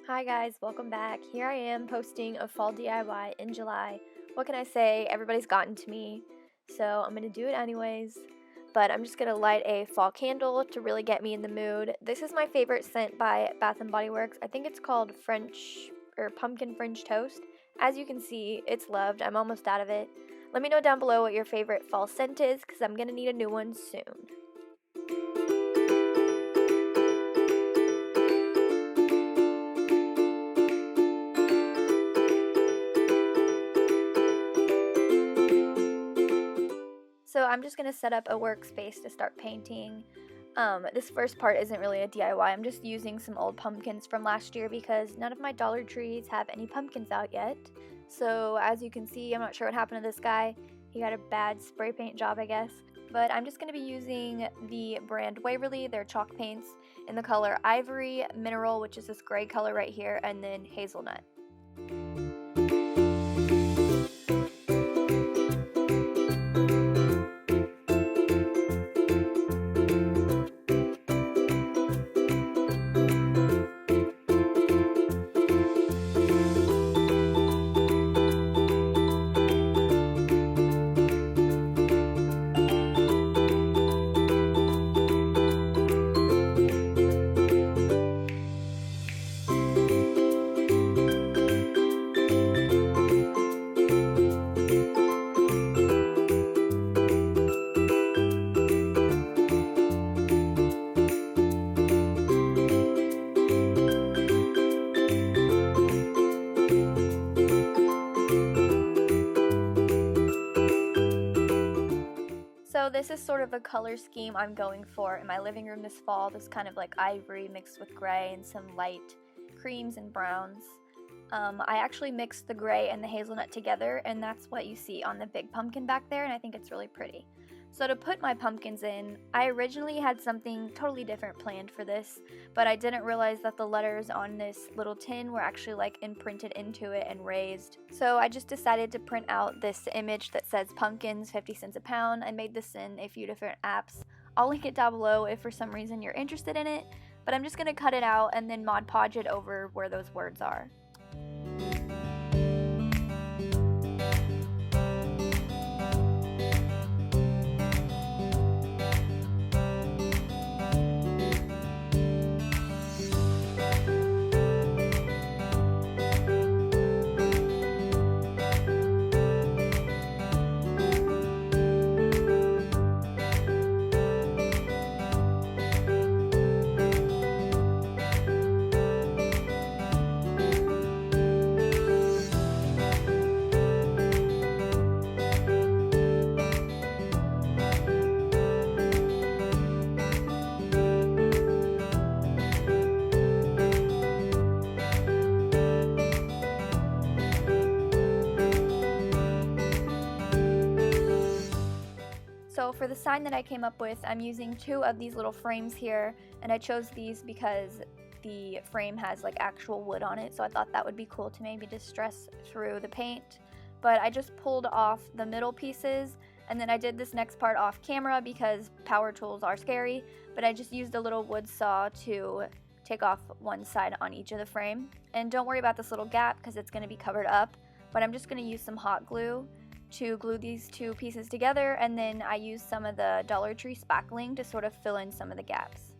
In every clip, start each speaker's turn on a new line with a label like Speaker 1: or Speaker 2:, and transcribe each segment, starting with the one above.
Speaker 1: Hi guys, welcome back. Here I am posting a fall DIY in July. What can I say? Everybody's gotten to me, so I'm gonna do it anyways. But I'm just gonna light a fall candle to really get me in the mood. This is my favorite scent by Bath and Body Works. I think it's called French or Pumpkin French Toast. As you can see, it's loved. I'm almost out of it. Let me know down below what your favorite fall scent is, because I'm gonna need a new one soon. So I'm just going to set up a workspace to start painting. This first part isn't really a DIY. I'm just using some old pumpkins from last year because none of my Dollar Trees have any pumpkins out yet. So as you can see, I'm not sure what happened to this guy. He got a bad spray paint job, I guess. But I'm just going to be using the brand Waverly, their chalk paints, in the color Ivory, Mineral, which is this gray color right here, and then Hazelnut. So this is sort of a color scheme I'm going for in my living room this fall, this kind of like ivory mixed with gray and some light creams and browns. I actually mixed the gray and the hazelnut together, and that's what you see on the big pumpkin back there, and I think it's really pretty. So to put my pumpkins in, I originally had something totally different planned for this, but I didn't realize that the letters on this little tin were actually like imprinted into it and raised. So I just decided to print out this image that says pumpkins 50 cents a pound. I made this in a few different apps. I'll link it down below if for some reason you're interested in it, but I'm just going to cut it out and then Mod Podge it over where those words are. So for the sign that I came up with, I'm using two of these little frames here, and I chose these because the frame has like actual wood on it, so I thought that would be cool to maybe distress through the paint. But I just pulled off the middle pieces, and then I did this next part off camera because power tools are scary, but I just used a little wood saw to take off one side on each of the frame. And don't worry about this little gap because it's going to be covered up, but I'm just going to use some hot glue to glue these two pieces together, and then I used some of the Dollar Tree spackling to sort of fill in some of the gaps.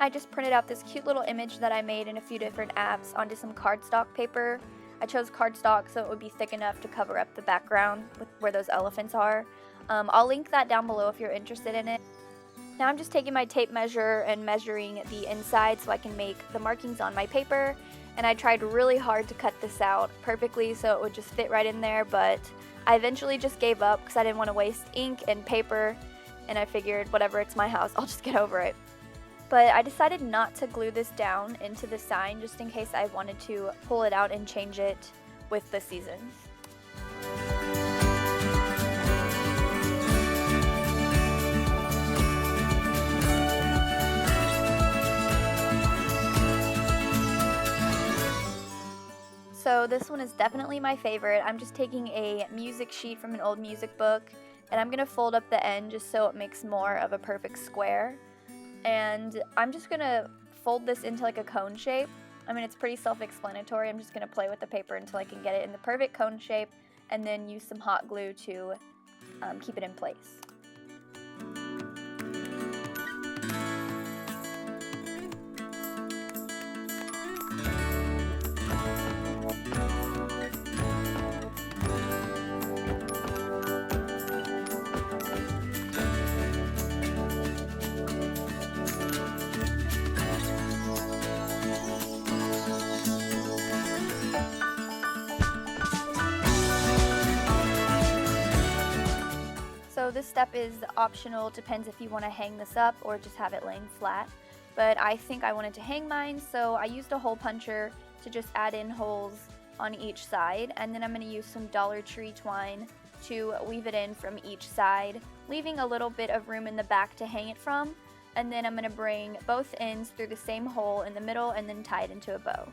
Speaker 1: I just printed out this cute little image that I made in a few different apps onto some cardstock paper. I chose cardstock so it would be thick enough to cover up the background with where those elephants are. I'll link that down below if you're interested in it. Now I'm just taking my tape measure and measuring the inside so I can make the markings on my paper. And I tried really hard to cut this out perfectly so it would just fit right in there, but I eventually just gave up because I didn't want to waste ink and paper, and I figured whatever, it's my house, I'll just get over it. But I decided not to glue this down into the sign just in case I wanted to pull it out and change it with the seasons. So this one is definitely my favorite. I'm just taking a music sheet from an old music book, and I'm going to fold up the end just so it makes more of a perfect square. And I'm just going to fold this into like a cone shape. I mean, it's pretty self-explanatory. I'm just going to play with the paper until I can get it in the perfect cone shape, and then use some hot glue to keep it in place. So this step is optional, depends if you want to hang this up or just have it laying flat. But I think I wanted to hang mine, so I used a hole puncher to just add in holes on each side, and then I'm going to use some Dollar Tree twine to weave it in from each side, leaving a little bit of room in the back to hang it from, and then I'm going to bring both ends through the same hole in the middle and then tie it into a bow.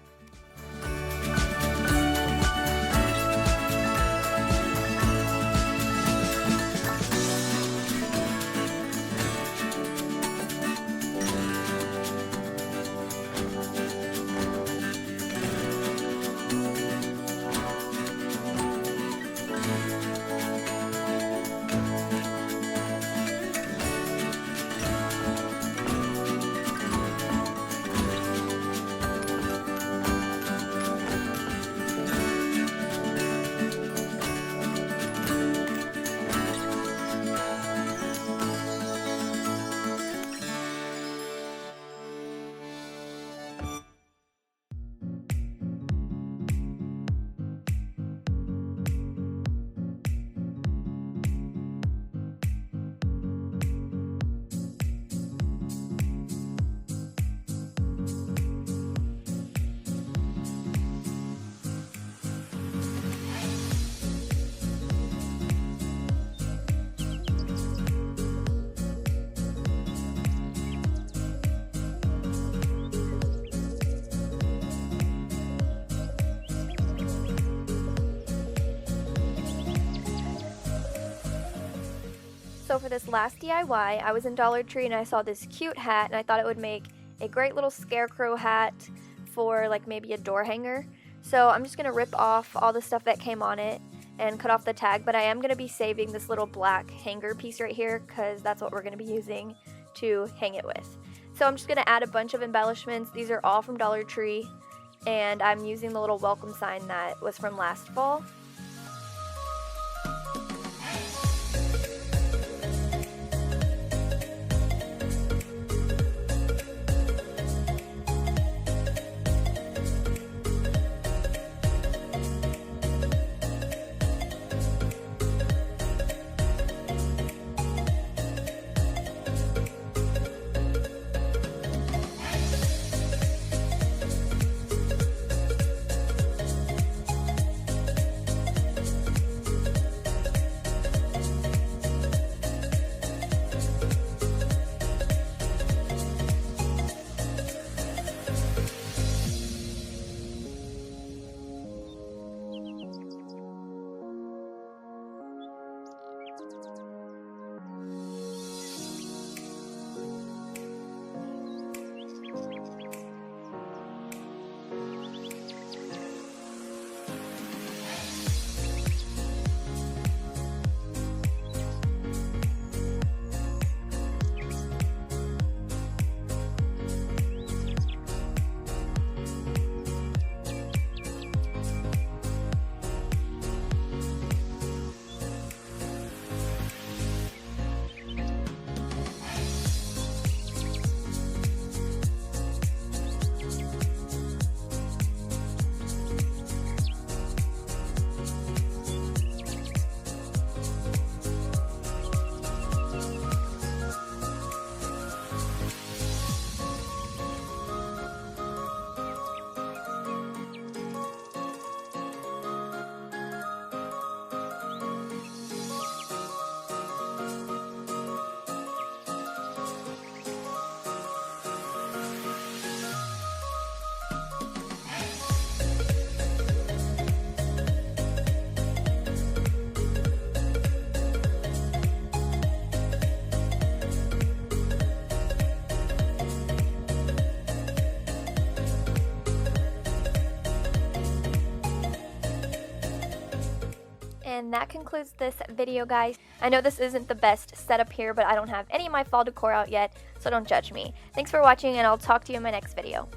Speaker 1: So for this last DIY, I was in Dollar Tree and I saw this cute hat, and I thought it would make a great little scarecrow hat for like maybe a door hanger. So I'm just going to rip off all the stuff that came on it and cut off the tag, but I am going to be saving this little black hanger piece right here because that's what we're going to be using to hang it with. So I'm just going to add a bunch of embellishments. These are all from Dollar Tree, and I'm using the little welcome sign that was from last fall. And that concludes this video, guys. I know this isn't the best setup here, but I don't have any of my fall decor out yet, so don't judge me. Thanks for watching, and I'll talk to you in my next video.